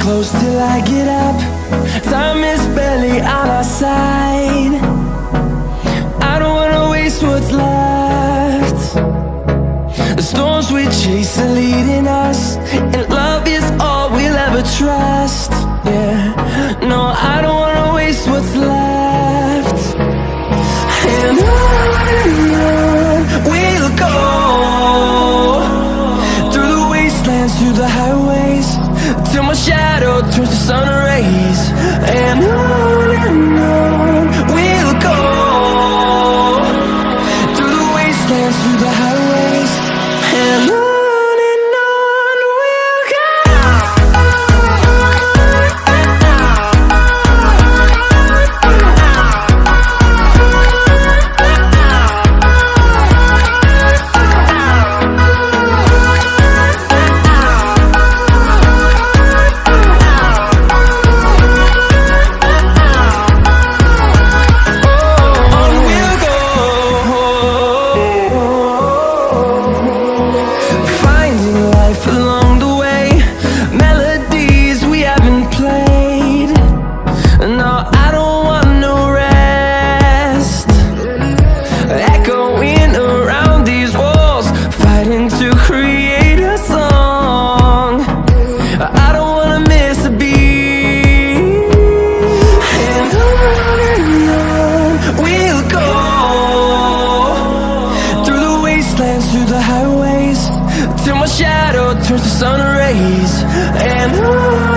close till I get up. Time is barely on our side. I don't wanna waste what's left. The storms we chase are leading us, and love is all we'll ever trust. Yeah, no, I don't wanna waste what's left. And on we'll go, through the wastelands, through the highways, till my shadow turns to sun rays. And on we'll go, through the wastelands, through the highways, and on we'll go. Along the way, melodies we haven't played. No, I don't want no rest. Echoing around these walls, fighting to create a song. I don't wanna miss a beat. And on we'll go, through the wastelands, through the highways, till my shadow turns to sun rays. And on